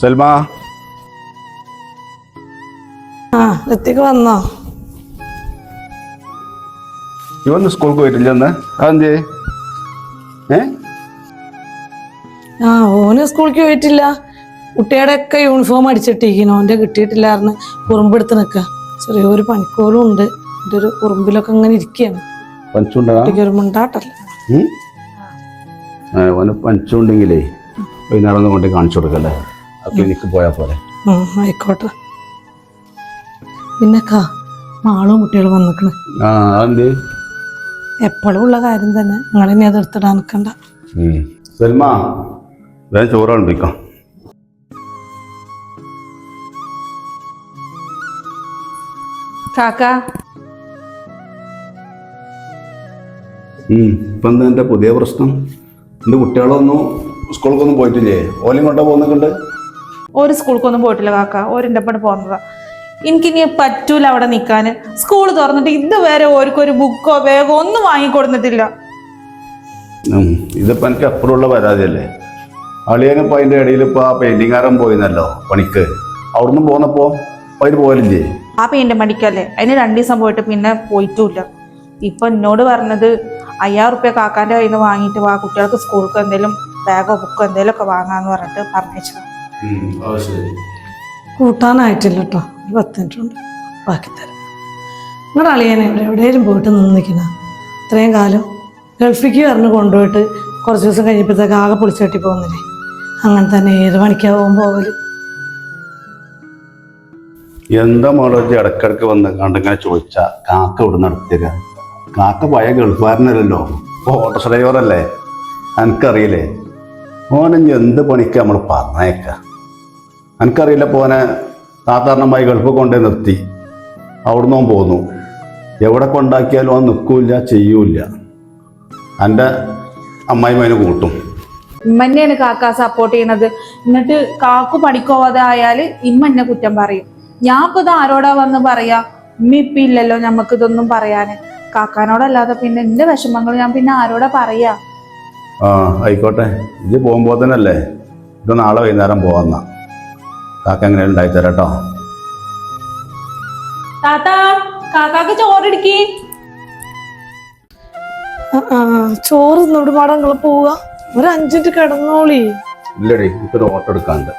സൽമ എത്തിക്ക് വന്നോ? ഇവന്ന് സ്കൂൾക്ക് പോയിട്ടില്ല എന്ന് അതെന്തേ? ഓന് സ്കൂളിലേക്ക് പോയിട്ടില്ല. കുട്ടിയുടെ ഒക്കെ യൂണിഫോം അടിച്ചിട്ടിരിക്കുന്നു. ഓൻ്റെ കിട്ടിയിട്ടില്ലായിരുന്നു. കുറുമ്പെടുത്ത് നിൽക്കുക. ചെറിയൊരു പണിക്കോലും ഉണ്ട്. എൻ്റെ ഒരു കുറുമ്പിലൊക്കെ ഇങ്ങനെ ഇരിക്കുകയാണ്. ഒരു മുണ്ടാട്ടല്ല. പനിച്ചുണ്ടെങ്കിലേ വൈകുന്നേരം കൊണ്ട് കാണിച്ചു കൊടുക്കല്ലേ? ക്ലിനിക്ക് പോയാൽ പോലെ. ആയിക്കോട്ടെ. പിന്നെക്കാ മാളും കുട്ടികളും വന്നിക്കണ്. എപ്പോഴും ഉള്ള കാര്യം തന്നെ. നിങ്ങളിനി അത് എടുത്തിടാൻ നിൽക്കണ്ട. സൽമ വേഗം ചോറ് കളിപ്പിക്കാം. കാക്ക ഇപ്പം എന്താ എൻ്റെ പുതിയ പ്രശ്നം? എൻ്റെ കുട്ടികളൊന്നും സ്കൂളിലേക്കൊന്നും പോയിട്ടില്ലേ? ഓലും കൊണ്ടാ പോകുന്നുണ്ട്. ഒരു സ്കൂളിലേക്കൊന്നും പോയിട്ടില്ല കാക്ക. ഓരിൻ്റെ ഒപ്പം പോകുന്നതാ. എനിക്കിനി പറ്റൂല അവിടെ നിൽക്കാൻ. സ്കൂൾ തുറന്നിട്ട് ഇതുവരെ ഓർക്കൊരു ബുക്കോ ബാഗോ ഒന്നും വാങ്ങിക്കൊടുത്തിട്ടില്ല. ഇതിപ്പോൾ എനിക്ക് അപ്പുറമുള്ള പരാതിയല്ലേ? അളിയനിപ്പോൾ അതിൻ്റെ ഇടയിൽ ഇപ്പോൾ ആ പെയിൻറ്റിങ്ങാരൻ പോയിരുന്നല്ലോ പണിക്ക്. അവിടുന്ന് പോന്നപ്പോൾ അപ്പോൾ അതിന് പോകലില്ലേ? ആ പെയിൻ്റെ മടിക്കല്ലേ, അതിന് 2 ദിവസം പോയിട്ട് പിന്നെ പോയിട്ടുമില്ല. ഇപ്പം എന്നോട് പറഞ്ഞത് 5000 റുപ്യ കാക്കാൻ്റെ കയ്യിൽ നിന്ന് വാങ്ങിയിട്ട് വാ, കുട്ടികൾക്ക് സ്കൂൾക്ക് എന്തെങ്കിലും ബാഗോ ബുക്കോ എന്തെങ്കിലും ഒക്കെ വാങ്ങാന്ന് പറഞ്ഞിട്ട് പറഞ്ഞത്. കൂട്ടാനായിട്ടില്ല കേട്ടോ. 10 മിനിറ്റ് കൊണ്ട് ബാക്കി തരാം. നിങ്ങളുടെ അളിയനെ എവിടെയും പോയിട്ട് നിന്നിരിക്കുന്ന ഇത്രയും കാലം ഗൾഫിക്ക് പറഞ്ഞ് കൊണ്ടുപോയിട്ട് കുറച്ച് ദിവസം കഴിഞ്ഞപ്പോഴത്തേക്ക് ആകെ പൊളിച്ചെട്ടി പോകുന്നില്ലേ? അങ്ങനെ തന്നെ ഏത് പണിക്കാവും പോകല്. എന്താ മോളോജി ഇടക്കിടക്ക് വന്ന് കണ്ടിങ്ങനെ ചോദിച്ചാൽ കാക്ക ഇവിടെ നടത്തില്ല? കാക്ക പഴയ ഗൾഫുകാരനല്ലല്ലോ, ഇപ്പോൾ ഓട്ടോ ഡ്രൈവറല്ലേ. എനിക്കറിയില്ലേ മോനെ എന്ത് പണിക്ക് നമ്മൾ പറഞ്ഞേക്കാം? എനിക്കറിയില്ല. പോനെ സാധാരണമായി ഗൾഫ് കൊണ്ടേ നിർത്തി അവിടുന്ന് പോന്നു. എവിടെ കൊണ്ടാക്കിയാലും അവൻ നിൽക്കൂല, ചെയ്യൂല. എൻ്റെ അമ്മായി അതിന് കൂട്ടും. ഇമ്മന്നെയാണ് കാക്ക സപ്പോർട്ട് ചെയ്യണത്. എന്നിട്ട് കാക്കു പണിക്കോവാതെ ആയാൽ ഇമ്മ എന്നെ കുറ്റം പറയും. ഞാൻ ഇപ്പൊ ഇത് ആരോടാ വന്ന് പറയാ? ഇമ്മ ഇപ്പം ഇല്ലല്ലോ ഞമ്മക്ക് ഇതൊന്നും പറയാന്. കാക്കാനോടല്ലാതെ പിന്നെ എന്റെ വിഷമങ്ങൾ ഞാൻ പിന്നെ ആരോടാ പറയാ? ആയിക്കോട്ടെ. ഇത് പോകുമ്പോൾ തന്നെയല്ലേ ഇത് നാളെ വൈകുന്നേരം പോവാന്ന. കാക്ക എങ്ങനെ ഉണ്ടായിത്തരാട്ടോ. താത്താ, കാക്കാക്ക് ചോറെടുക്കി. ചോറ് നിന്നോട് പാടങ്ങൾ പോവുക. ഒരു 5 മിനിറ്റ് കിടന്നോളി. ഇല്ലടി, ഇപ്പൊരു ഓട്ടോ എടുക്കാണ്ട്.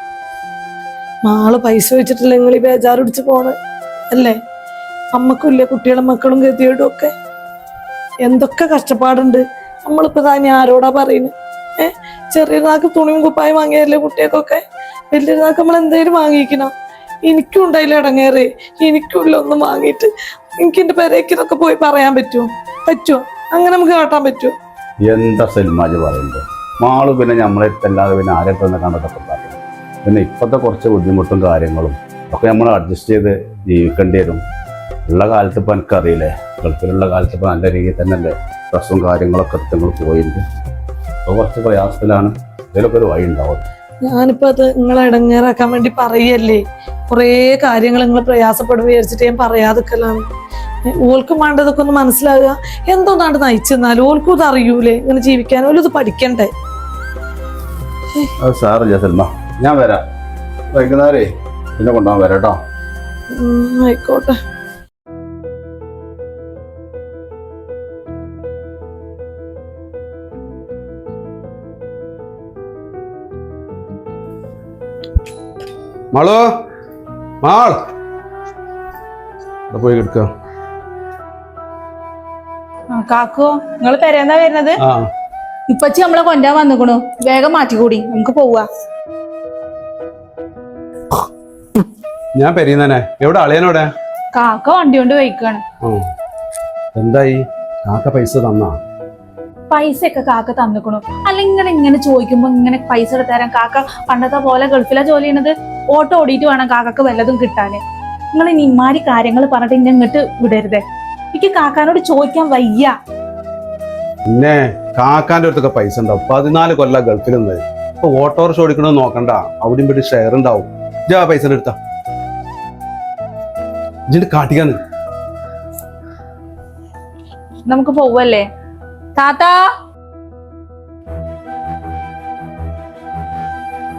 നാളെ പൈസ വെച്ചിട്ടില്ലെങ്കിൽ ഈ ബേജാറ് പിടിച്ച് പോണ അല്ലേ? അമ്മക്കും ഇല്ലേ കുട്ടികളും മക്കളും ഗതിയോടും ഒക്കെ എന്തൊക്കെ കഷ്ടപ്പാടുണ്ട്. നമ്മളിപ്പോ തന്നെ ആരോടാ പറയുന്നത്? ചെറിയ നാക്ക് തുണിയും കുപ്പായും വാങ്ങിയല്ലേ കുട്ടികൾക്കൊക്കെ? വലിയ നാക്ക് നമ്മൾ എന്തേലും വാങ്ങിക്കണം. എനിക്കും ഉണ്ടായില്ല ഇടങ്ങേറ്. എനിക്കുള്ള ഒന്നും വാങ്ങിയിട്ട് എനിക്ക് എന്റെ പെരേക്കിതൊക്കെ പോയി പറയാൻ പറ്റുമോ? അങ്ങനെ നമുക്ക് കാട്ടാൻ പറ്റുമോ? എന്താ സൽമാജ് പറയുമ്പോൾ മാള് പിന്നെ നമ്മളെത്തല്ലാതെ പിന്നെ ആരൊക്കെ ഒന്ന് കണ്ടതൊക്കെ പറയും. പിന്നെ ഇപ്പോഴത്തെ കുറച്ച് ബുദ്ധിമുട്ടും കാര്യങ്ങളും ഒക്കെ നമ്മൾ അഡ്ജസ്റ്റ് ചെയ്ത് ജീവിക്കേണ്ടി വരും. ഉള്ള കാലത്ത് ഇപ്പോൾ എനിക്കറിയില്ലേ, ഗൾഫിലുള്ള കാലത്ത് ഇപ്പോൾ നല്ല രീതിയിൽ തന്നെയല്ലേ പ്രശ്നവും കാര്യങ്ങളൊക്കെ നിങ്ങൾ പോയിട്ട്. അപ്പോൾ കുറച്ച് പ്രയാസത്തിലാണ്. ഇതിലൊക്കെ ഒരു വഴി ഉണ്ടാവും. ഞാനിപ്പോ അത് നിങ്ങളെ ഇടങ്ങേറാക്കാൻ വേണ്ടി പറയല്ലേ. കുറേ കാര്യങ്ങൾ നിങ്ങൾ പ്രയാസപ്പെടുക വിചാരിച്ചിട്ട് ഞാൻ പറയാതെക്കലാണ്. ഓൾക്കും വേണ്ടതൊക്കെ ഒന്ന് മനസ്സിലാവുക. എന്തോന്നാണ്ട് നയിച്ചെന്നാലും ഓൾക്കും ഇത് അറിയൂലേ ഇങ്ങനെ ജീവിക്കാൻ. ഓലും ഇത് പഠിക്കണ്ടേ? അത് സാറില്ല സൽമ, ഞാൻ വരാം. വൈകുന്നേരേ പിന്നെ കൊണ്ടുപോകാൻ വരാം കേട്ടോ. ആയിക്കോട്ടെ. മാളോ, മാൾ പോയി കിടക്കാം. കാക്കോ, നിങ്ങൾ പെരേന്നാ വരുന്നത്? ഇപ്പച്ചി നമ്മളെ കൊണ്ടാൻ വന്നിക്കണു. വേഗം മാറ്റിക്കൂടി, നമുക്ക് പോവാ. ഞാൻ പെരീന്നെ. എവിടെ അളിയനോടെ? കാക്ക വണ്ടി കൊണ്ട് വയ്ക്കാണ്. എന്തായി? കാക്ക പൈസ തന്നാ? പൈസ ഒക്കെ കാക്ക തന്നിക്കണു. അല്ലെങ്കിൽ ഇങ്ങനെ ചോദിക്കുമ്പോ ഇങ്ങനെ പൈസ എടുത്തരാൻ കാക്ക പണ്ടത്തെ പോലെ ഗൾഫിലാ ജോലി ചെയ്യണത്. ഓട്ടോ ഓടിയിട്ട് വേണം കാക്കക്ക് വല്ലതും കിട്ടാന്. നിങ്ങൾ ഇനി ഇമാരി കാര്യങ്ങൾ പറഞ്ഞിട്ട് ഇന്നെ ഇങ്ങോട്ട് വിടരുതേ. എനിക്ക് കാക്കാനോട് ചോദിക്കാൻ വയ്യ. പിന്നെ കാക്കാന്റെ അടുത്തൊക്കെ പൈസ ഉണ്ടാവും. 14 കൊല്ലം ഗൾഫിൽ നിന്ന്. ഇപ്പൊ ഓട്ടോറിക്ഷ ഓടിക്കണമെന്ന് നോക്കണ്ട, അവിടെയും പോയിട്ട് ഷെയർ ഉണ്ടാവും. ജാ പൈസ എടുത്താ ഇജിന്റെ കാട്ടിക്കാന്ന്. നമുക്ക് പോവല്ലേ താത്താ?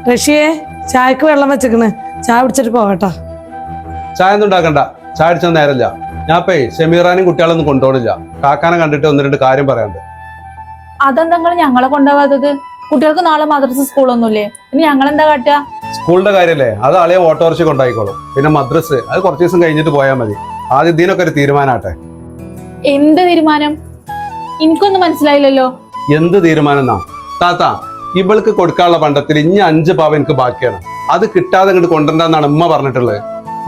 റഷിയെ ചായക്ക് വെള്ളം വെച്ചേക്കണ്, ചായ കുടിച്ചിട്ട് പോകട്ടോ. ചായ ഒന്നും ഉണ്ടാക്കണ്ട, ചായ അടിച്ചാൽ നേരമില്ല. ഞാൻ പോയി ഷമീറാനും കുട്ടികളൊന്നും കൊണ്ടുപോണില്ല. കാക്കാനെ കണ്ടിട്ട് 1-2 കാര്യം പറയാണ്ട്. അതെന്താ നിങ്ങൾ ഞങ്ങളെ കൊണ്ടുപോകാത്തത്? കുട്ടികൾക്ക് നാളെ മദ്രസ സ്കൂളൊന്നുമില്ലേ? ഇനി ഞങ്ങൾ എന്താ കാട്ടുക? സ്കൂളിന്റെ കാര്യല്ലേ, അത് അളിയെ ഓട്ടോറിച്ച് കൊണ്ടായിക്കോളും. പിന്നെ മദ്രസ് അത് കുറച്ച് ദിവസം കഴിഞ്ഞിട്ട് പോയാൽ മതി. ആദ്യം ഇതിനൊക്കെ ഒരു തീരുമാനാട്ടെ. എന്ത് തീരുമാനം? എനിക്കൊന്നും മനസ്സിലായില്ലല്ലോ. എന്ത് തീരുമാനം എന്നാ താത്ത? ഇവൾക്ക് കൊടുക്കാനുള്ള പണ്ടത്തിൽ ഇനി 5 പാവം എനിക്ക് ബാക്കിയാണ്. അത് കിട്ടാതെ ഇങ്ങോട്ട് കൊണ്ടുവരണ്ടെന്നാണ് ഉമ്മ പറഞ്ഞിട്ടുള്ളത്.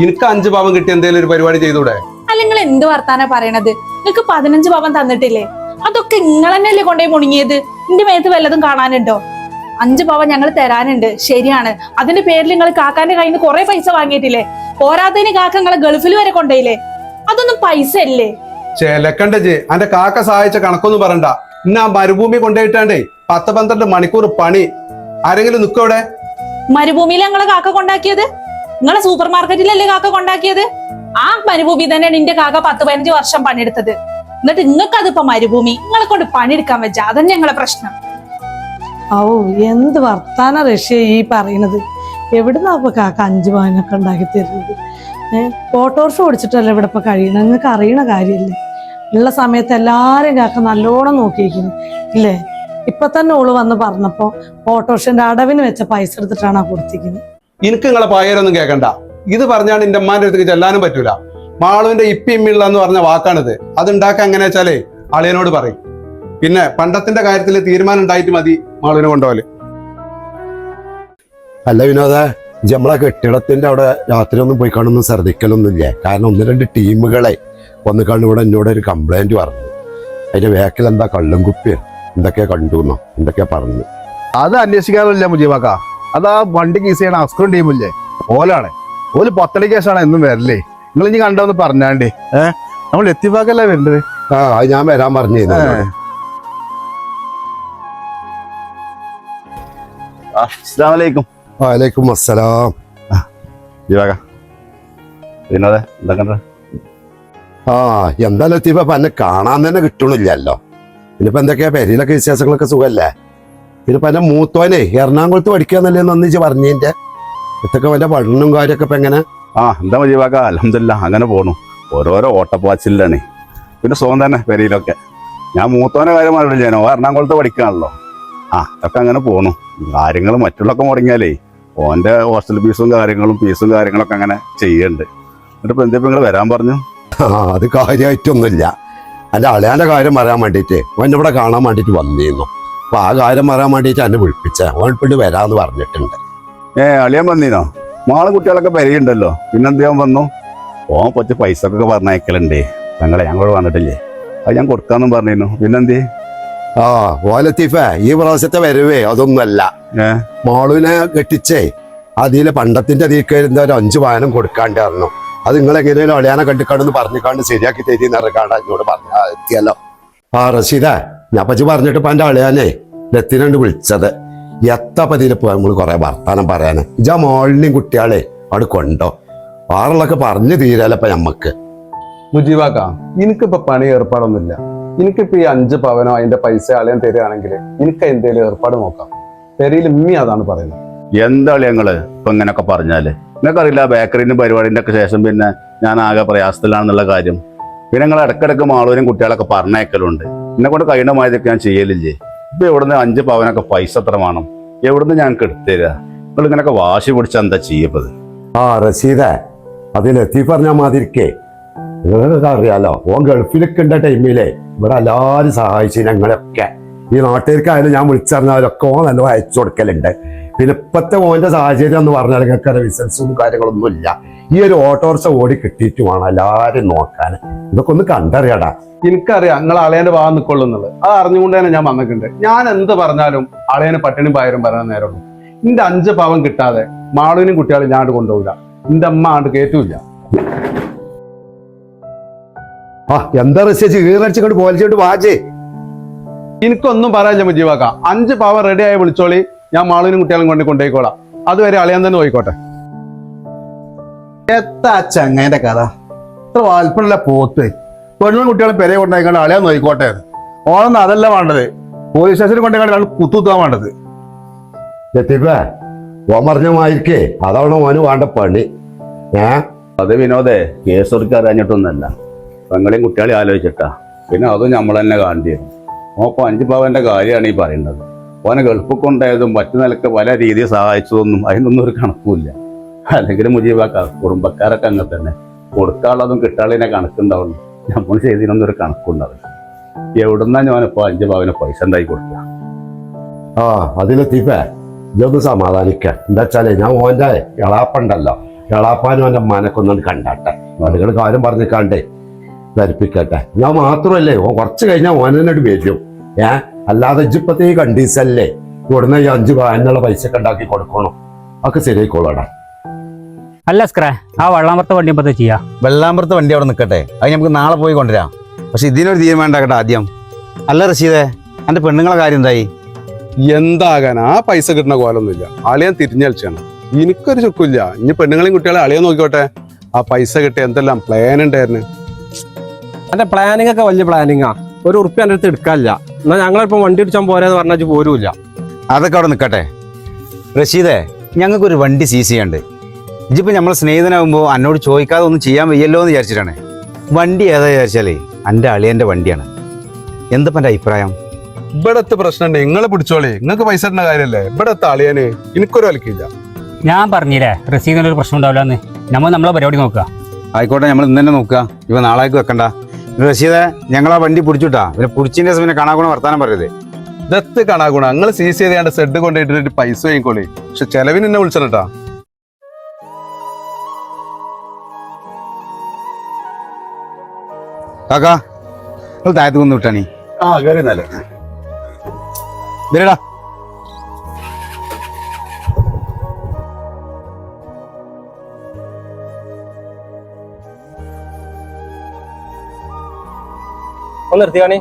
എനിക്ക് 5 പാവം കിട്ടി എന്തെങ്കിലും ഒരു പരിപാടി ചെയ്തൂടെ? അല്ല, നിങ്ങൾ എന്ത് വർത്താനാ പറയണത്? നിങ്ങൾക്ക് 15 പവൻ തന്നിട്ടില്ലേ? അതൊക്കെ നിങ്ങൾ തന്നെയല്ലേ കൊണ്ടുപോയി മുണങ്ങിയത്? എന്റെ മേത്ത് വല്ലതും കാണാനുണ്ടോ? 5 പവൻ ഞങ്ങൾ തരാനുണ്ട്, ശരിയാണ്. അതിന്റെ പേരിൽ നിങ്ങൾ കാക്കാന്റെ കയ്യിൽ നിന്ന് കുറെ പൈസ വാങ്ങിയിട്ടില്ലേ? പോരാത്തതിന് കാക്ക നിങ്ങളെ ഗൾഫിൽ വരെ കൊണ്ടുപോയില്ലേ? അതൊന്നും പൈസ അല്ലേ? ചേലക്കണ്ട ജെ, എന്റെ കാക്ക സഹായിച്ച കണക്കൊന്നും പറയണ്ട. ഇന്ന് ആ മരുഭൂമി കൊണ്ടുപോയിട്ടാണ്ടേ 10-12 മണിക്കൂർ പണി. ആരെങ്കിലും നിക്കവിടെ? മരുഭൂമിയിൽ ഞങ്ങളെ കാക്ക കൊണ്ടാക്കിയത്? നിങ്ങളെ സൂപ്പർ മാർക്കറ്റിലല്ലേ കാക്ക കൊണ്ടാക്കിയത്? ആ മരുഭൂമി തന്നെയാണ് എന്റെ കാക്ക 10-15 വർഷം പണിയെടുത്തത്. എന്നിട്ട് നിങ്ങൾക്ക് അതിപ്പോ മരുഭൂമി, നിങ്ങളെ കൊണ്ട് പണിയെടുക്കാൻ വെച്ചാ അതന്നെ ഞങ്ങളെ പ്രശ്നം. ഓ, എന്ത് വർത്താന റഷ്യ ഈ പറയണത്? എവിടുന്നാ ഇപ്പൊ കാക്ക 5 പവനൊക്കെ ഉണ്ടാക്കി തരുന്നത്? ഓട്ടോറിക്ഷ ഓടിച്ചിട്ടല്ലേ ഇവിടെ ഇപ്പൊ കഴിയണം? നിങ്ങൾക്ക് അറിയണ കാര്യമില്ലേ? ഉള്ള സമയത്ത് എല്ലാരും കാക്ക നല്ലോണം നോക്കിയിരിക്കുന്നു ഇല്ലേ? ഇപ്പൊ തന്നെ ഓള് വന്ന് പറഞ്ഞപ്പോ ഓട്ടോറിക്ഷന്റെ അടവിന് വെച്ച പൈസ എടുത്തിട്ടാണ് കൊടുത്തിരിക്കുന്നത്. എനിക്ക് നിങ്ങളെ പായരൊന്നും കേൾക്കണ്ട. ഇത് പറഞ്ഞാണ്ട് എന്റെ അമ്മാന്റെ അടുത്തേക്ക് ചെല്ലാനും പറ്റൂല. മാളുവിന്റെ ഇമ്മിള്ള എന്ന് പറഞ്ഞ വാക്കാണിത്. അതുണ്ടാക്കാൻ എങ്ങനെ വെച്ചാലേ അളിയനോട് പറയും. പിന്നെ പണ്ടത്തിന്റെ കാര്യത്തിൽ തീരുമാനം ഉണ്ടായിട്ട് മതി മാളുവിനെ കൊണ്ടുപോകല്. അല്ല വിനോദ, നമ്മളെ കെട്ടിടത്തിന്റെ അവിടെ രാത്രി ഒന്നും പോയി കാണുന്നു ശ്രദ്ധിക്കലൊന്നുമില്ലേ? കാരണം 1-2 ടീമുകളെ വന്ന് കണ്ട് ഇവിടെ എന്നോട് ഒരു കംപ്ലൈന്റ് പറഞ്ഞു. അതിന്റെ വേക്കിൽ എന്താ കള്ളും കുപ്പി എന്തൊക്കെയാ കണ്ടുന്നോ എന്തൊക്കെയാ പറഞ്ഞു. അത് അന്വേഷിക്കാറില്ല മുജീബാക്ക. അതാ വണ്ടി കേസ് ചെയ്യണ അസ്കറും ടീമില്ലേ, ഓലാണ്. ഓല് 10 കേസാണ് എന്നും വരല്ലേ. നിങ്ങൾ ഇനി കണ്ടോന്ന് പറഞ്ഞാണ്ടേ. നമ്മൾ എത്തിപ്പാക്കല്ലേ വരേണ്ടത്. ആ, അത് ഞാൻ വരാൻ പറഞ്ഞു. അസ്സലാമലൈക്കും. വലൈക്കും അസ്സലാം. വിനോദേ, എന്തൊക്കെ? ആ, എന്താ ലത്തീഫ, എന്നെ കാണാൻ തന്നെ കിട്ടണില്ലല്ലോ. പിന്നിപ്പോ എന്തൊക്കെയാ പെരിയിലൊക്കെ വിശേഷങ്ങളൊക്കെ സുഖല്ലേ? പിന്നിപ്പോ എന്റെ മൂത്തോനെ എറണാകുളത്ത് പഠിക്കാന്നല്ലേ ഒന്നിച്ച് പറഞ്ഞതിന്റെ ഇതൊക്കെ വല്ല പഠനവും കാര്യമൊക്കെ ഇപ്പൊ എങ്ങനെ? എന്താ മജീബാക്ക, അൽഹംദുലില്ലാ അങ്ങനെ പോണു. ഓരോരോ ഓട്ടപ്പാച്ചിലാണ്. പിന്നെ സുഖം തന്നെ പെരിയിലൊക്കെ. ഞാൻ മൂത്തോനെ കാര്യം പറഞ്ഞില്ല, എറണാകുളത്ത് പഠിക്കാണല്ലോ. അതൊക്കെ അങ്ങനെ പോണു. കാര്യങ്ങൾ മറ്റുള്ളൊക്കെ മുടങ്ങിയാലേ ഓന്റെ ഹോസ്റ്റൽ ഫീസും കാര്യങ്ങളൊക്കെ അങ്ങനെ ചെയ്യുന്നുണ്ട്. എന്നിട്ടിപ്പോ എന്താ നിങ്ങൾ വരാൻ പറഞ്ഞു? അത് കാര്യമായിട്ടൊന്നുമില്ല. എൻ്റെ അളയാൻ്റെ കാര്യം പറയാൻ വേണ്ടിയിട്ട് ഓൻ ഇവിടെ കാണാൻ വേണ്ടിയിട്ട് വന്നിരുന്നു. അപ്പൊ ആ കാര്യം പറയാൻ വേണ്ടിയിട്ട് എന്നെ വിളിപ്പിച്ച ഓൻ പിള്ളി വരാന്ന് പറഞ്ഞിട്ടുണ്ട്. അളിയാൻ വന്നീനോ? മാളും കുട്ടികളൊക്കെ പെരയുണ്ടല്ലോ, പിന്നെന്ത് വന്നു? ഓൻ കുറച്ച് പൈസ ഒക്കെ പറഞ്ഞയക്കലുണ്ടേ. ഞങ്ങളോട് വന്നിട്ടില്ലേ, അത് ഞാൻ കൊടുക്കാന്നും പറഞ്ഞിരുന്നു. പിന്നെന്തേ? ലത്തീഫേ, ഈ പ്രാവശ്യത്തെ വരവേ അതൊന്നുമല്ല. മാളുവിനെ കെട്ടിച്ചേ അതിലെ പണ്ടത്തിന്റെ തീക്കരുന്ന ഒരു 5 പവനും കൊടുക്കാണ്ടായിരുന്നു. അത് നിങ്ങൾ എങ്ങനെയും അളിയാനെ കണ്ടിക്കാണെന്ന് പറഞ്ഞിക്കാണ്ട് ശരിയാക്കി തരീന്ന് ഇറക്കാണ്ട് എന്നോട് പറഞ്ഞ എത്തിയല്ലോ. റഷീദേ, ഞാൻ പറ്റി പറഞ്ഞിട്ട് ഇപ്പൊ എന്റെ അളിയാനെ ലത്തിനണ്ട് വിളിച്ചത്. എത്തപ്പതിയിലിപ്പോ നമ്മൾ കുറെ വർത്താനം പറയാന്. ഇജാ മോളിനെയും കുട്ടികളെ അവിടെ കൊണ്ടോ ആറുള്ളൊക്കെ പറഞ്ഞു തീരാലപ്പ ഞമ്മക്ക്. മുജീബാക്ക, എനിക്കിപ്പോ പണി ഏർപ്പാടൊന്നുമില്ല. എനിക്കിപ്പോ ഈ 5 പവനോ അതിന്റെ പൈസ അളിയൻ തരികയാണെങ്കിൽ എനിക്ക് എന്തേലും ഏർപ്പാട് നോക്കാം. പെരയിൽ ഉമ്മി അതാണ് പറയുന്നത്. എന്താ ഞങ്ങള് ഇപ്പൊ ഇങ്ങനെയൊക്കെ പറഞ്ഞാല്? നിങ്ങൾക്കറിയില്ല, ബേക്കറിന്റെ പരിപാടിന്റെ ഒക്കെ ശേഷം പിന്നെ ഞാൻ ആകെ പ്രയാസത്തിലാണെന്നുള്ള കാര്യം. പിന്നെ നിങ്ങൾ ഇടക്കിടക്ക് മാളൂരും കുട്ടികളൊക്കെ പറഞ്ഞയക്കലുണ്ട്. എന്നെ കൊണ്ട് കഴിയണമായതൊക്കെ ഞാൻ ചെയ്യലില്ലേ. ഇപ്പൊ എവിടുന്ന് 5 പവനൊക്കെ പൈസ എത്ര വേണം? എവിടുന്ന് ഞങ്ങൾക്ക് എടുത്തുതരാ? നിങ്ങൾ ഇങ്ങനെയൊക്കെ വാശി പിടിച്ചാൽ എന്താ ചെയ്യപ്പത്? റഷീദേ, അത് ലത്തീഫ് പറഞ്ഞാൽ മാതിരിക്കേ നിങ്ങൾക്കൊക്കെ അറിയാലോ, ഓൻ ഗൾഫിലൊക്കെ ഉണ്ട ടൈമിലേ ഇവിടെ എല്ലാവരും സഹായിച്ചു ഞങ്ങളൊക്കെ. ഈ നാട്ടുകാർക്കായാലും ഞാൻ വിളിച്ചറിഞ്ഞാലൊക്കെ ഓൻ നല്ല അയച്ചു കൊടുക്കലുണ്ട്. പിന്നെ ഇപ്പത്തെ ഓന്റെ സാഹചര്യം എന്ന് പറഞ്ഞാൽ നിങ്ങൾക്ക് ബിസിനസ്സും കാര്യങ്ങളൊന്നും ഇല്ല. ഈ ഒരു ഓട്ടോറിക്ഷ ഓടി കിട്ടിയിട്ട് വേണം എല്ലാരും നോക്കാൻ. ഇതൊക്കെ ഒന്ന് കണ്ടറിയാടാ. എനിക്കറിയാം നിങ്ങൾ അളയന്റെ ഭാഗം നിൽക്കൊള്ളുന്നുള്ളത്. അത് അറിഞ്ഞുകൊണ്ട് തന്നെ ഞാൻ വന്നിട്ടുണ്ട്. ഞാൻ എന്ത് പറഞ്ഞാലും അളയന് പട്ടിണി പായരും പറയാൻ നേരമുള്ളൂ. എന്റെ 5 പവൻ കിട്ടാതെ മാളുവിനും കുട്ടികളും ഞാൻ കൊണ്ടുപോകില്ല. എന്റെ അമ്മ ആണ്ട് കേറ്റൂല. എന്താ റഷ്യ ഈറടിച്ചുകൊണ്ട് പോലിച്ചോട്ട് വാജേ? എനിക്കൊന്നും പറയാനില്ല മുജീബാക്ക. 5 പവൻ റെഡി ആയി വിളിച്ചോളി. ഞാൻ മാളുവിനും കുട്ടികളും കൊണ്ടുപോയിക്കോളാം. അതുവരെ അളിയാൻ തന്നെ പോയിക്കോട്ടെ. എത്താ ചങ്ങേന്റെ കഥ? ഇത്ര വാൽപ്പുള്ള പോത്ത് പെണ്ണും കുട്ടികളും പെരെ കൊണ്ടായിക്കൊണ്ട് അളിയാൻ നോയിക്കോട്ടെ. ഓളൊന്നും അതല്ല വേണ്ടത്. പോലീസ് സ്റ്റേഷനിൽ കൊണ്ടുപോയി കുത്തുത്താൻ വേണ്ടത്. ലത്തീഫേ, ഓൻ പറഞ്ഞ മാതിരിക്കേ അതാണ് ഓന് വേണ്ട പണി. അത് വിനോദേ കേസ് കൊടുക്കാൻ അറിഞ്ഞിട്ടൊന്നല്ല, പെങ്ങളെയും കുട്ടികളെ ആലോചിച്ചിട്ടാ. പിന്നെ അതും നമ്മൾ തന്നെ കാണേണ്ടി വരും. ഓപ്പം 5 പവന്റെ കാര്യമാണ് ഈ പറയുന്നത്. ഓനെ ഗൾഫ് കൊണ്ടായതും മറ്റു നിലക്ക് പല രീതിയിൽ സഹായിച്ചതൊന്നും അതിനൊന്നും ഒരു കണക്കുമില്ല. അല്ലെങ്കിൽ മുജീബാക്ക കുടുംബക്കാരൊക്കെ അങ്ങനെ തന്നെ കൊടുക്കാനുള്ളതും കിട്ടാനുള്ളതിനെ കണക്കുണ്ടാവുള്ളൂ. നമ്മൾ ചെയ്തതിനൊന്നും ഒരു കണക്കുണ്ടാവില്ല. എവിടുന്നാ ഞാനിപ്പോ 5 പവന് പൈസ ഉണ്ടായി കൊടുക്കുക? ആ അതിലെത്തിപ്പേ ഇതൊന്ന് സമാധാനിക്ക. എന്താ വെച്ചാലേ ഞാൻ ഓൻ്റെ എളാപ്പുണ്ടല്ലോ, എളാപ്പാനും ഓൻ്റെ അമ്മാനൊക്കെ ഒന്നും കണ്ടാട്ടെ, അതുകൾ കാര്യം പറഞ്ഞിക്കാണ്ടേ ധരിപ്പിക്കട്ടെ. ഞാൻ മാത്രമല്ലേ ഓൻ കുറച്ച് കഴിഞ്ഞാൽ ഓനോട് വരും. അല്ലാതെ ഇജിപ്പത്തെ ഈ കണ്ടീസല്ലേ ഇവിടുന്ന് ഈ 5 പവനുള്ള പൈസ ഒക്കെ ഉണ്ടാക്കി കൊടുക്കണം. ഒക്കെ ശരിയായിക്കോളടാ. അല്ല സ്ക്രേ, ആ വള്ളാമ്പുറത്തെ വണ്ടി ഇപ്പത്തെ ചെയ്യാ? വെള്ളാമ്പുറത്തെ വണ്ടി അവിടെ നിൽക്കട്ടെ, അത് നമുക്ക് നാളെ പോയി കൊണ്ടുവരാം. പക്ഷെ ഇതിനൊരു തീരുമാനം ഉണ്ടാക്കട്ടെ ആദ്യം. അല്ല റഷീദേ, എൻ്റെ പെണ്ണുങ്ങളെ കാര്യം എന്തായി? എന്താകാൻ, ആ പൈസ കിട്ടുന്ന കോലൊന്നുമില്ല. അളിയാൻ തിരിഞ്ഞളിച്ചാണ്. എനിക്കൊരു ചുക്കില്ല. ഇനി പെണ്ണുങ്ങളെയും കുട്ടികളെ അളിയാൻ നോക്കിക്കോട്ടെ. ആ പൈസ കിട്ടിയ എന്തെല്ലാം പ്ലാൻ ഉണ്ടായിരുന്നു. എന്റെ പ്ലാനിങ് ഒക്കെ വലിയ പ്ലാനിങ്ങാ. ഒരു ഉറുപ്പ്യ എൻ്റെ അടുത്ത് എടുക്കാനില്ല. എന്നാൽ ഞങ്ങളിപ്പം വണ്ടി അടിച്ചാൽ പോരാന്ന് പറഞ്ഞാൽ പോരുമില്ല. അതൊക്കെ അവിടെ നിൽക്കട്ടെ. റഷീദേ, ഞങ്ങൾക്കൊരു വണ്ടി സീസ് ചെയ്യാണ്ട്. ഇതിപ്പോൾ നമ്മൾ സ്നേഹിതനാകുമ്പോൾ എന്നോട് ചോദിക്കാതെ ഒന്നും ചെയ്യാൻ വയ്യല്ലോ എന്ന് വിചാരിച്ചിട്ടാണ്. വണ്ടി ഏതാ വിചാരിച്ചാലേ എൻ്റെ അളിയൻ്റെ വണ്ടിയാണ്. എന്തപ്പം എൻ്റെ അഭിപ്രായം? ഇവിടത്തെ പ്രശ്നമുണ്ട്, നിങ്ങളെ പിടിച്ചോളേ. നിങ്ങൾക്ക് പൈസ ഇടുന്ന കാര്യമല്ലേ. ഇവിടത്തെ അളിയാന് എനിക്കൊരു വിലക്കില്ല. ഞാൻ പറഞ്ഞില്ലേ റസീദിനൊരു പ്രശ്നം ഉണ്ടാവില്ലെന്ന്. നമ്മൾ നമ്മളെ പരിപാടി നോക്കുക. ആയിക്കോട്ടെ, നമ്മൾ ഇന്ന് തന്നെ നോക്കുക. ഇവ നാളേക്ക് വെക്കണ്ട. റഷീദേ, ഞങ്ങൾ ആ വണ്ടി പിടിച്ചുട്ടാ. പിന്നെ പിടിച്ചിൻ്റെ പിന്നെ കാണാകുണ വർത്താനം പറയരുത്. ഇതത്ത് കാണാകുണ നിങ്ങൾ സീസ് ചെയ്ത് സെഡ് കൊണ്ടുപോയിട്ട് പൈസ വാങ്ങിക്കോളേ. പക്ഷെ ചെലവിന് എന്നെ വിളിച്ചിട്ടാ. കാക്കാ, നിങ്ങൾ താഴത്ത് കൊന്ന് വിട്ടാണി. ആ കയറി നല്ല വരടാ. ഒന്ന് നിർത്തിയാണി.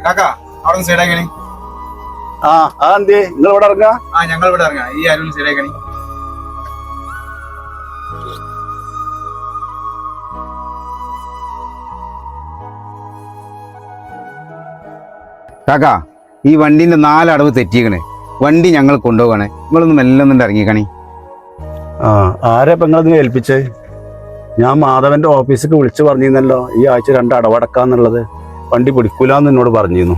കാക്കാ, അവിടെ സൈഡാക്കണി. ആ എന്തേ നിങ്ങൾ ഇവിടെ ഇറങ്ങാ? ഞങ്ങൾ ഇവിടെ ഇറങ്ങാം. ഈ അരുവിൽ സൈഡാക്കണി. കാക്കാ, ഈ വണ്ടിന്റെ 4 അടവ് തെറ്റിയേക്കണേ. വണ്ടി ഞങ്ങൾ കൊണ്ടുപോകണേ. നിങ്ങളൊന്നും മെല്ലെ ഒന്നും ഇറങ്ങിക്കണി. ആരെ ഇപ്പൊ നിങ്ങളത് ഏൽപ്പിച്ചേ? ഞാൻ മാധവന്റെ ഓഫീസിലേക്ക് വിളിച്ചു പറഞ്ഞിരുന്നല്ലോ ഈ ആഴ്ച 2 അടവടക്കാന്നുള്ളത്. വണ്ടി പിടിക്കൂലെന്ന് എന്നോട് പറഞ്ഞിരുന്നു.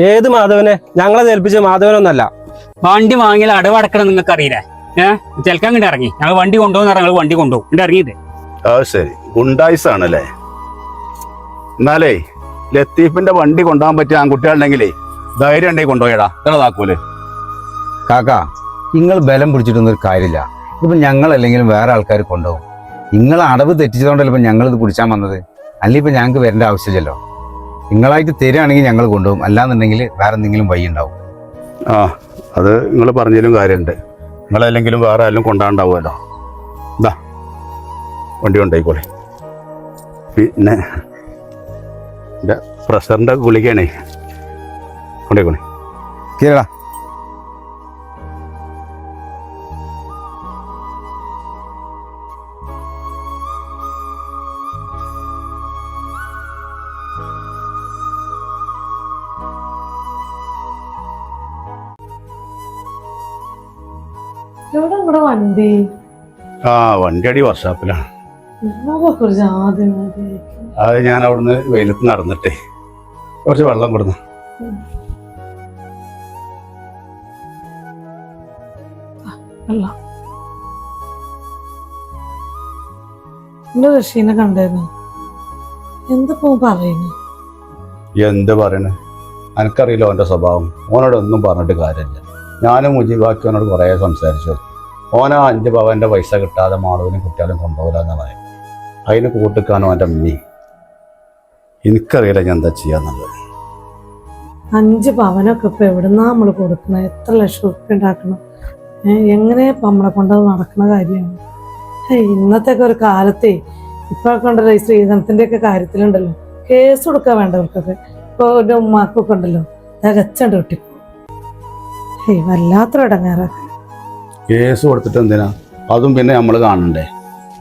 ഏത് മാധവനെ? ഞങ്ങളെ ഏൽപ്പിച്ച മാധവനൊന്നല്ല. വണ്ടി വാങ്ങിയാൽ അടവടക്കണം നിങ്ങൾക്ക് അറിയില്ലേ? ചിലക്കാൻ കണ്ട് ഇറങ്ങി. ഞങ്ങൾ വണ്ടി കൊണ്ടുപോകുന്ന ഞങ്ങൾ വണ്ടി കൊണ്ടുപോകും. ഇവിടെ ഇറങ്ങിയത്. അത് ശരി, ഗുണ്ടായിസാണല്ലേ. എന്നാലേ ലത്തീഫിന്റെ വണ്ടി കൊണ്ടുപോകാൻ പറ്റിയ ആൺകുട്ടികളുണ്ടെങ്കിലേ ധൈര്യം ഉണ്ടെങ്കിൽ കൊണ്ടുപോയടാ. ഇതാക്കൂലേ കാക്കാ, നിങ്ങൾ ബലം പിടിച്ചിട്ടൊന്നും ഒരു കാര്യമില്ല. ഇതിപ്പോൾ ഞങ്ങളല്ലെങ്കിലും വേറെ ആൾക്കാർ കൊണ്ടുപോകും. നിങ്ങൾ അടവ് തെറ്റിച്ചതുകൊണ്ടല്ലോ ഇപ്പം ഞങ്ങളിത് പിടിച്ചാൽ വന്നത്. അല്ലെങ്കിൽ ഇപ്പം ഞങ്ങൾക്ക് വരേണ്ട ആവശ്യമില്ലല്ലോ. നിങ്ങളായിട്ട് തരികയാണെങ്കിൽ ഞങ്ങൾ കൊണ്ടുപോകും. അല്ലാന്നുണ്ടെങ്കിൽ വേറെ എന്തെങ്കിലും വഴി ഉണ്ടാവും. ആ അത് നിങ്ങൾ പറഞ്ഞാലും കാര്യമുണ്ട്. നിങ്ങളല്ലെങ്കിലും വേറെ ആരെങ്കിലും കൊണ്ടാണ്ടാവുമല്ലോ. ഇതാ വണ്ടി കൊണ്ടായിക്കോളെ. പിന്നെ എൻ്റെ പ്രഷറിൻ്റെ ഗുളികയാണേ, കൊണ്ടേക്കോളെ. കേരള എവിടെ ഇവിടെ വണ്ടി? വണ്ടി അടി വർഷാപ്പിലാണ്. കുറിച്ച് ആദ്യം അത് ഞാൻ അവിടുന്ന് വെയിലത്ത് നടന്നിട്ടേ കുറച്ച് വെള്ളം കൊടുന്നു. അല്ല എന്റെ റഷീനെ കണ്ടായിരുന്നു. എന്തപ്പോ പറയുന്നു? എന്ത് പറയണേ, എനിക്കറിയില്ല ഓൻ്റെ സ്വഭാവം. ഓനോടൊന്നും പറഞ്ഞിട്ട് കാര്യമില്ല. ഞാനും മുജീബാക്കി ഓനോട് കുറേ സംസാരിച്ചു. ഓനാ 5 പവൻ്റെ പൈസ കിട്ടാതെ മാളുവിനും കുട്ടികളും കൊണ്ടുപോകില്ലെന്ന് പറയും. അതിന് കൂട്ടിക്കാനും എൻ്റെ അമ്മി. എനിക്കറിയില്ല ഞാൻ എന്താ ചെയ്യാന്നുള്ളത്. 5 പവനൊക്കെ ഇപ്പൊ എവിടുന്നാ നമ്മള് കൊടുക്കുന്നത്? എത്ര ലക്ഷം ഉറുപ്പ്യ ഉണ്ടാക്കണം? എങ്ങനെ ഇപ്പൊ നമ്മളെ കൊണ്ടത് നടക്കുന്ന കാര്യമാണ്? ഇന്നത്തെ ഒരു കാലത്തെ ഇപ്പൊ കൊണ്ടല്ലോ ഈ സ്ത്രീധനത്തിന്റെ ഒക്കെ കാര്യത്തിലുണ്ടല്ലോ കേസ് കൊടുക്കാൻ വേണ്ടവർക്കൊക്കെ. ഇപ്പൊ ഒരു ഉമ്മാക്കൊക്കെ ഉണ്ടല്ലോ തികച്ചണ്ട് കിട്ടിപ്പോ. വല്ലാത്തൊരു ഇടങ്ങേറാക്ക. കേസ് കൊടുത്തിട്ട് എന്തിനാ? അതും പിന്നെ നമ്മൾ കാണണ്ടേ?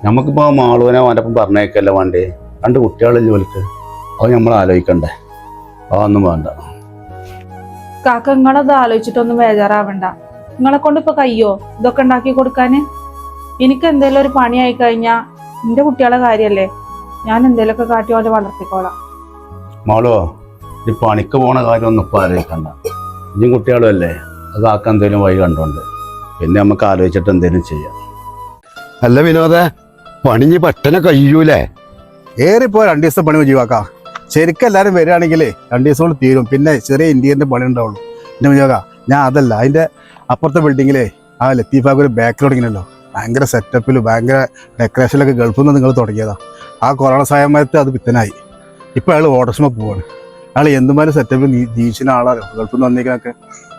നമുക്കിപ്പോൾ മാളുവിനെ അവൻ്റെ ഒപ്പം പറഞ്ഞേക്കല്ല വേണ്ടേ? 2 കുട്ടികളിൽ ജോലിക്ക്. അത് നമ്മൾ ആലോചിക്കണ്ടേ? അതൊന്നും വേണ്ട. കാക്ക നിങ്ങളത് ആലോചിച്ചിട്ടൊന്നും ബേജാറാവണ്ട. നിങ്ങളെ കൊണ്ട് ഇപ്പൊ കയ്യോ ഇതൊക്കെ ഉണ്ടാക്കി കൊടുക്കാന്? എനിക്ക് എന്തേലും ഒരു പണിയായി കഴിഞ്ഞാ എന്റെ കുട്ടികളെ കാര്യല്ലേ, ഞാൻ എന്തേലൊക്കെ കാട്ടി പോലെ വളർത്തിക്കോളാം. മോളോ ഈ പണിക്ക് പോണ കാര്യം ഒന്നും ഇപ്പൊ ആലോചിക്കണ്ട. ഇനിയും കുട്ടികളും അല്ലേ, അത് ആക്കാൻ എന്തെങ്കിലും വഴി കണ്ടോണ്ട് പിന്നെ നമുക്ക് ആലോചിച്ചിട്ട് എന്തെങ്കിലും ചെയ്യാം. അല്ല വിനോദേ, പണിഞ്ഞ് പെട്ടെന്ന് കഴിയൂലേ? ഏറിപ്പോ 2 ദിവസം പണി മുജീവാക്കാം. ശരിക്കും എല്ലാവരും വരികയാണെങ്കിൽ 2 ദിവസം കൊണ്ട് തീരും. പിന്നെ ചെറിയ ഇന്ത്യൻ്റെ പണി ഉണ്ടാവുള്ളൂ. എൻ്റെ മുജീവാക്കാം, ഞാൻ അതല്ല, അതിൻ്റെ അപ്പുറത്തെ ബിൽഡിങ്ങിലേ ആ ലത്തീഫാക്ക് ഒരു ബേക്കറി തുടങ്ങിയല്ലോ. ഭയങ്കര സെറ്റപ്പിൽ ഭയങ്കര ഡെക്കറേഷനിലൊക്കെ ഗൾഫിൽ നിന്ന് നിങ്ങൾ തുടങ്ങിയതാ. ആ കൊറോണ സമയത്ത് അത് പിത്തനായി. ഇപ്പോൾ അയാൾ ഓട്ടർസ്മ പോവാണ്. അയാൾ എന്തുമാതിരി സെറ്റപ്പിൽ ജീവിച്ചിന് ആളാരോ ഗൾഫിൽ നിന്ന് വന്നേക്കാനൊക്കെ.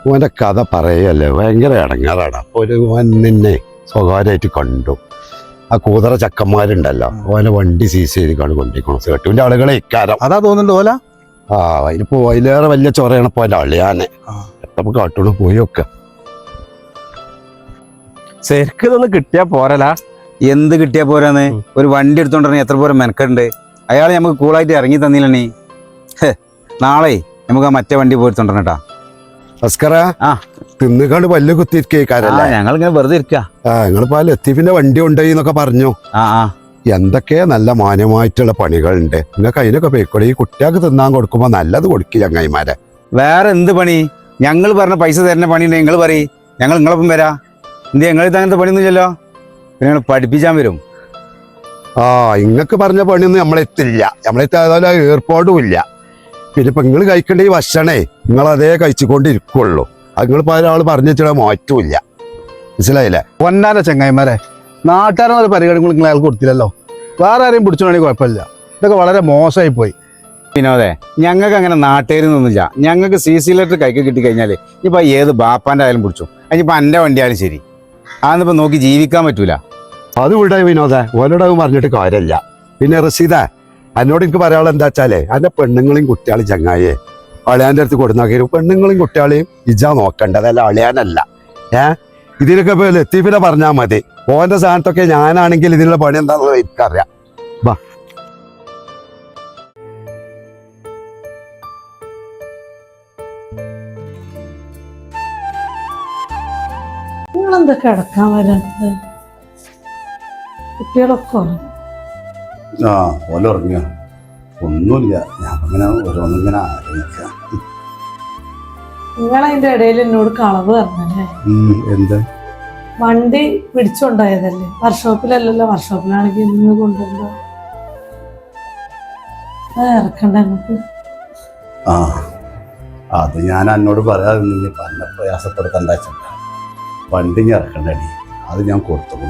ഓൻ്റെ കഥ പറയല്ലേ, ഭയങ്കര ഇടങ്ങാറാണ്. അപ്പോൾ ഒരു നിന്നെ സ്വകാര്യമായിട്ട് കണ്ടു. ആ കൂതറ ചക്കന്മാരുണ്ടല്ലോ, ഓനെ വണ്ടി സീസ് ചെയ്ത് കൊണ്ടിരിക്കണം. സേട്ടുവിൻ്റെ ആളുകളെ ഇക്കാരം അതാ തോന്നുന്നുണ്ട് ഓല. ആ അതിനിപ്പോ അതിലേറെ വലിയ ചൊറയാണ് ഇപ്പോൾ എൻ്റെ അളിയാനെ. എത്തപ്പോൾ കാട്ടോട് പോയി വെക്കാം. ശരിക്കും ഇതൊന്ന് കിട്ടിയാ പോരല. എന്ത് കിട്ടിയാ പോരാന്ന്? ഒരു വണ്ടി എടുത്തോണ്ടിറങ്ങി എത്ര പോരം മെനക്കുണ്ട്. അയാൾ നമുക്ക് കൂളായിട്ട് ഇറങ്ങി തന്നില്ലേ. നാളെ നമുക്ക് ആ മറ്റേ വണ്ടി പോയിട്ടോണ്ടാ. അസ്കറ ആ തിന്നുകാണ്ട് പല്ല് കുത്തിയിരിക്കാരല്ലേ? ഞങ്ങൾ ഇങ്ങനെ വെറുതെ ഇരിക്ക. നിങ്ങളിപ്പോ ആ ലത്തീഫിന്റെ വണ്ടി കൊണ്ടുപോയി എന്നൊക്കെ പറഞ്ഞു. എന്തൊക്കെ നല്ല മാന്യമായിട്ടുള്ള പണികളുണ്ട്. നിങ്ങൾക്ക് അതിനൊക്കെ പോയിക്കോളെ. ഈ കുട്ടികൾക്ക് തിന്നാൻ കൊടുക്കുമ്പോ നല്ലത് കൊടുക്കുക ചങ്ങായിമാരെ. വേറെ എന്ത് പണി? ഞങ്ങൾ പറഞ്ഞ പൈസ തരുന്ന പണിയുണ്ട് നിങ്ങൾ പറയും, ഞങ്ങൾ നിങ്ങളൊപ്പം വരാ. എന്ത് ഞങ്ങൾ അങ്ങനത്തെ പണിയൊന്നുമില്ലല്ലോ. പിന്നെ ഞങ്ങൾ പഠിപ്പിച്ചാൻ വരും. ആ ഇങ്ങക്ക് പറഞ്ഞ പണിയൊന്നും നമ്മളെത്തില്ല. നമ്മളെത്തി അതുപോലെ ഏർപ്പാടും ഇല്ല. പിന്നെ ഇപ്പൊ നിങ്ങൾ കഴിക്കേണ്ട ഈ ഭക്ഷണേ നിങ്ങളതേ കഴിച്ചുകൊണ്ടിരിക്കുള്ളൂ. അത് നിങ്ങളിപ്പോ ഒരാൾ പറഞ്ഞു വെച്ചാൽ മാറ്റൂല്ല. മനസ്സിലായില്ലേ? പൊന്നാര ചങ്ങായിമാരെ, നാട്ടുകാരെന്നൊരു പരിഗണന നിങ്ങൾ അയാൾക്ക് കൊടുത്തില്ലല്ലോ. വേറെ ആരെയും പിടിച്ചോണെങ്കിൽ കുഴപ്പമില്ല. ഇതൊക്കെ വളരെ മോശമായി പോയി. വിനോദേ, ഞങ്ങൾക്ക് അങ്ങനെ നാട്ടുകാരൊന്നുമില്ല. ഞങ്ങൾക്ക് CC ലെറ്റർ കൈക്ക് കിട്ടി കഴിഞ്ഞാൽ ഇനിയിപ്പോൾ ഏത് ബാപ്പാൻ്റെ ആയാലും പിടിച്ചു. അതിനിപ്പോൾ എൻ്റെ വണ്ടി ആയാലും ശരി. അതൊന്നിപ്പോൾ നോക്കി ജീവിക്കാൻ പറ്റൂല. അത് വിടാ വിനോദേ, ഓലോടവും പറഞ്ഞിട്ട് കാര്യമില്ല. പിന്നെ റസീദ, എന്നോട് എനിക്ക് പറയാനുള്ള എന്താ വെച്ചാലേ, അതിന്റെ പെണ്ണുങ്ങളെയും കുട്ടികളെയും ചങ്ങായേ അളിയാൻ്റെ അടുത്ത് കൊടുന്നാക്കി. പെണ്ണുങ്ങളെയും കുട്ടികളെയും ഇജാ നോക്കണ്ടത്, അല്ല അളിയാനല്ല. ഇതിനൊക്കെ ഇപ്പൊ ലത്തീഫിനെ പറഞ്ഞാൽ മതി. ഓന്റെ സ്ഥാനത്തൊക്കെ ഞാനാണെങ്കിൽ ഇതിനുള്ള പണി എന്താണെന്ന് എനിക്കറിയാം. ബാ നിങ്ങളെന്താ കിടക്കാൻ വരുന്നത്? കുട്ടികളൊക്കെ ആ പോലെ ഉറങ്ങിയ ഒന്നുമില്ല. ഞാൻ ഇങ്ങനെ ഓരോന്നിങ്ങനെ ആലോചിക്കാം. നിങ്ങളതിന്റെ ഇടയിൽ എന്നോട് കളവ് പറഞ്ഞല്ലേ? എന്ത് വണ്ടി പിടിച്ചുണ്ടായതല്ലേ? വർക്ക്ഷോപ്പിലല്ലല്ലോ. വർക്ക്ഷോപ്പിലാണെങ്കിൽ ഇന്ന് കൊണ്ടുവരണ്ടോ? അത് ഇറക്കണ്ട നമുക്ക്. ആ അത് ഞാൻ എന്നോട് പറയാതെ പറഞ്ഞ പ്രയാസപ്പെടുത്തണ്ട. വണ്ടി ഞാൻ ഇറക്കണ്ടടി, അത് ഞാൻ കൊടുത്തു.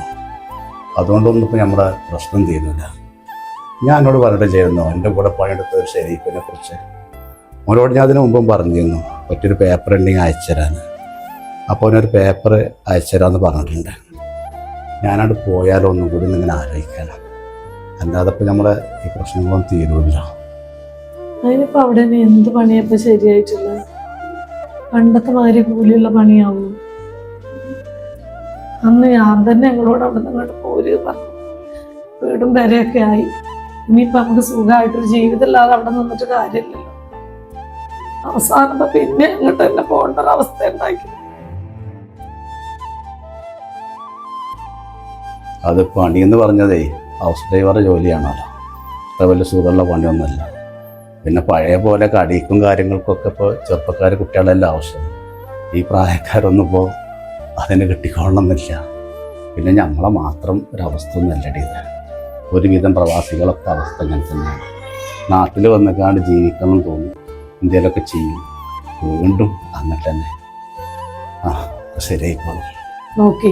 അതുകൊണ്ടൊന്നും ഇപ്പം നമ്മുടെ പ്രശ്നം തീരുന്നില്ല. ഞാൻ എന്നോട് പറഞ്ഞിട്ട് ചെയ്യുന്നു എൻ്റെ കൂടെ പണിയെടുത്ത ഒരു ഷെരീഫിനെ കുറിച്ച്. അവനോട് ഞാൻ അതിന് മുമ്പും പറഞ്ഞിരുന്നു മറ്റൊരു പേപ്പർ ഉണ്ടെങ്കിൽ അയച്ചു തരാൻ. അപ്പോൾ അവനൊരു പേപ്പർ അയച്ചു തരാമെന്ന് പറഞ്ഞിട്ടുണ്ട്. ഞാനവിടെ പോയാലോ ഒന്നും കൂടി ഇങ്ങനെ ആലോചിക്കണം. അല്ലാതെ ഇപ്പം നമ്മളെ ഈ പ്രശ്നങ്ങളൊന്നും തീരുമില്ല. അതിനിപ്പോ അവിടെ എന്ത് പണിയപ്പോ ശരിയായിട്ടുള്ളത്? പണ്ടത്തെ മാതിരി കൂലിയുള്ള പണിയാവും. അന്ന് ഞാൻ തന്നെ ഞങ്ങളോട് അവിടെ നിന്നോട്ട് പോര് പറഞ്ഞു. വീടും പെരയൊക്കെ ആയി. ഇനിയിപ്പോ നമുക്ക് സുഖമായിട്ടൊരു ജീവിതമില്ലാതെ അവിടെ നിന്നിട്ട് കാര്യമില്ലല്ലോ. അവസാനം പിന്നെ അങ്ങോട്ട് തന്നെ പോകേണ്ട ഒരു അവസ്ഥ ഉണ്ടാക്കി. അത് പണിയെന്ന് പറഞ്ഞതേ ഹൗസ് ഡ്രൈവറുടെ ജോലിയാണല്ലോ. അത്ര വലിയ സുഖമുള്ള പണിയൊന്നുമല്ല. പിന്നെ പഴയ പോലെ കടിക്കും കാര്യങ്ങൾക്കൊക്കെ ഇപ്പോൾ ചെറുപ്പക്കാർ കുട്ടികളെല്ലാം ആവശ്യം. ഈ പ്രായക്കാരൊന്നും ഇപ്പോൾ അതിന് കിട്ടിക്കൊള്ളണമെന്നില്ല. പിന്നെ നമ്മളെ മാത്രം ഒരവസ്ഥ ഒന്നും അല്ലടി ഇത്. ഒരുവിധം പ്രവാസികളൊക്കെ അവസ്ഥ അങ്ങനെ തന്നെയാണ്. നാട്ടിൽ വന്നിക്കാണ്ട് ജീവിക്കണം തോന്നും, എന്തെങ്കിലുമൊക്കെ ചെയ്യും, വീണ്ടും അങ്ങനെ തന്നെ. ആ ശരിയായിക്കോളും. നോക്കി,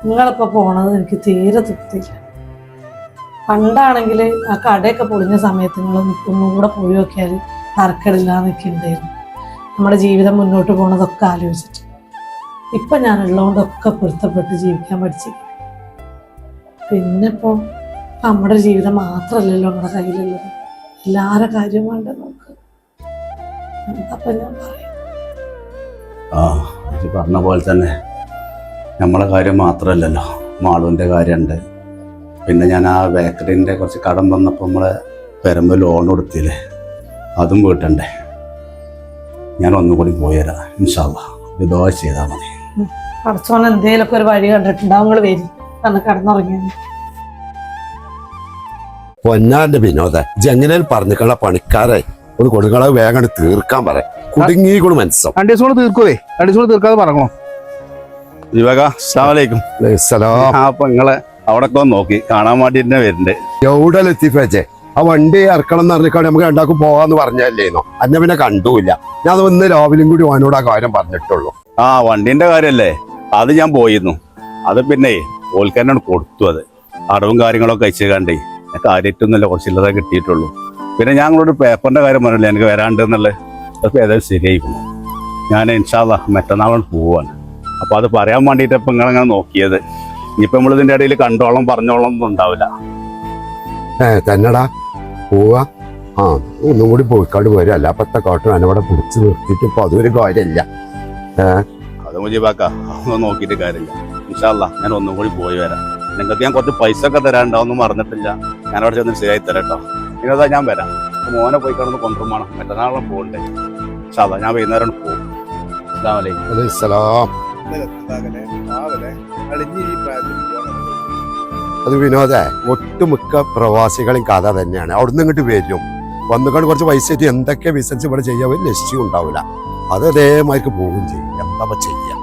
നിങ്ങളിപ്പോൾ പോണത് എനിക്ക് തീരെ തൃപ്തിയില്ല. പണ്ടാണെങ്കിൽ ആ കടയൊക്കെ പൊളിഞ്ഞ സമയത്ത് നിങ്ങൾ ഒന്നും കൂടെ പോയി നോക്കിയാൽ തർക്കടില്ലാന്നൊക്കെ ഉണ്ടായിരുന്നു. നമ്മുടെ ജീവിതം മുന്നോട്ട് പോണതൊക്കെ ആലോചിച്ചിട്ട് ഇപ്പം ഞാനുള്ളതുകൊണ്ടൊക്കെ പൊരുത്തപ്പെട്ട് ജീവിക്കാൻ പഠിച്ചിരിക്കും. പിന്നെ ഇപ്പോൾ നമ്മുടെ ജീവിതം മാത്രമല്ലല്ലോ നമ്മുടെ കയ്യിലുള്ളത്, എല്ലാവരുടെ കാര്യം വേണ്ട നോക്ക്. അപ്പം ഞാൻ പറയും, ആ ഇത് പറഞ്ഞ പോലെ തന്നെ നമ്മളെ കാര്യം മാത്രമല്ലല്ലോ, മാളുവിൻ്റെ കാര്യമുണ്ട്. പിന്നെ ഞാൻ ആ ബേക്കറിൻ്റെ കുറച്ച് കടം വന്നപ്പോൾ നമ്മളെ പെരമ്പ് ലോൺ കൊടുത്തില്ലേ, അതും വീട്ടണ്ടേ. ഞാൻ ഒന്നുകൂടി പോയി തരാം ഇൻഷാ അല്ലാഹ്. ദുആ ചെയ്താൽ മതി. പഠിച്ചോൻ എന്തേലൊക്കെ ഒരു വഴി കണ്ടിട്ടുണ്ടാവും. നിങ്ങൾ വരി തന്നെ കിടന്നുറങ്ങിയ പൊന്നാന്റെ വിനോദ ജങ്ങനയിൽ പറഞ്ഞിട്ടുള്ള പണിക്കാരെ ഒന്ന് കൊടുക്കള വേഗം തീർക്കാൻ പറയാം. കുടുങ്ങിക്കൂടെ മനസ്സം. 2 ദിവസം കൊണ്ട് തീർക്കൂലേ, 2 ദിവസം കൊണ്ട് തീർക്കാതെ പറഞ്ഞോ. അസ്സലാമലൈക്കും. അപ്പൊ നിങ്ങളെ അവിടെ നോക്കി കാണാൻ വേണ്ടി തന്നെ വരുന്നുണ്ട്. എവിടെ ലത്തീഫേ ആ വണ്ടി ഇറക്കണം എന്ന് പറഞ്ഞിട്ട് നമുക്ക് രണ്ടാക്കും പോവാന്ന് പറഞ്ഞല്ലേന്നോ. അന്നെ പിന്നെ കണ്ടൂല്ല. ഞാൻ അത് ഒന്ന് രാവിലെയും കൂടി അവനോട് ആ കാര്യം പറഞ്ഞിട്ടുള്ളൂ. ആ വണ്ടിന്റെ കാര്യല്ലേ, അത് ഞാൻ പോയിരുന്നു. അത് പിന്നെ ഓൽക്കാരനോട് കൊടുത്തു. അത് അടവും കാര്യങ്ങളൊക്കെ അയച്ചു കണ്ടേ കാര്യമായിട്ടൊന്നുമില്ല, കുറച്ച് ചില്ലറ കിട്ടിയിട്ടുള്ളൂ. പിന്നെ ഞങ്ങളോട് പേപ്പറിന്റെ കാര്യം പറഞ്ഞില്ലേ എനിക്ക് വരാണ്ട് എന്നുള്ളത്. അതൊക്കെ ഏതായാലും ശരിയായിരിക്കുന്നു. ഞാൻ ഇൻഷാ അല്ലാഹ് മറ്റന്നാളോട് പോവാണ്. അപ്പൊ അത് പറയാൻ വേണ്ടിയിട്ട് ഇപ്പൊ നിങ്ങളങ്ങനെ നോക്കിയത്. ഇനിയിപ്പോ നമ്മളിതിന്റെ ഇടയിൽ കണ്ടോളം പറഞ്ഞോളം ഒന്നും ഉണ്ടാവില്ല. തന്നെടാ പോവാ. ആ ഒന്നും കൂടി പോയിക്കാട് പോരും. അല്ലാപ്പത്തെ കാട്ടും അനവിടെ പിടിച്ച് നിർത്തിയിട്ട് ഇപ്പൊ അതൊരു കാര്യമില്ല. അത് മുജീബാക്ക അതൊന്നും നോക്കിയിട്ട് കാര്യമില്ല. ഇൻഷാ അല്ലാഹ് ഞാൻ ഒന്നും കൂടി പോയി വരാം. നിങ്ങൾക്ക് ഞാൻ കുറച്ച് പൈസ ഒക്കെ തരാനുണ്ടാവൊന്നും മറന്നിട്ടില്ല. ഞാൻ അവിടെ ചെന്ന് ശരിയായി തരാട്ടോ. ഇനിതാ ഞാൻ വരാം. മോനെ പോയി കിടന്ന് കൊണ്ടുവരും വേണം. മറ്റന്നാളും പോകണ്ടേ. ഇൻഷാ അല്ലാഹ് ഞാൻ വൈകുന്നേരം പോകും. അസ്സലാമു അലൈക്കും. അലൈഹിസ്സലാം. അത് വിനോദ ഒട്ടുമിക്ക പ്രവാസികളും കഥ തന്നെയാണ്. അവിടുന്ന് ഇങ്ങോട്ട് വരും, വന്നുകൊണ്ട് കുറച്ച് പൈസ ആയിട്ട് എന്തൊക്കെ ബിസിനസ് ഇവിടെ ചെയ്യാൻ ലക്ഷ്യം ഉണ്ടാവില്ല. അത് അതേമാതിരി പോവുകയും ചെയ്യും. എന്താ ചെയ്യാം.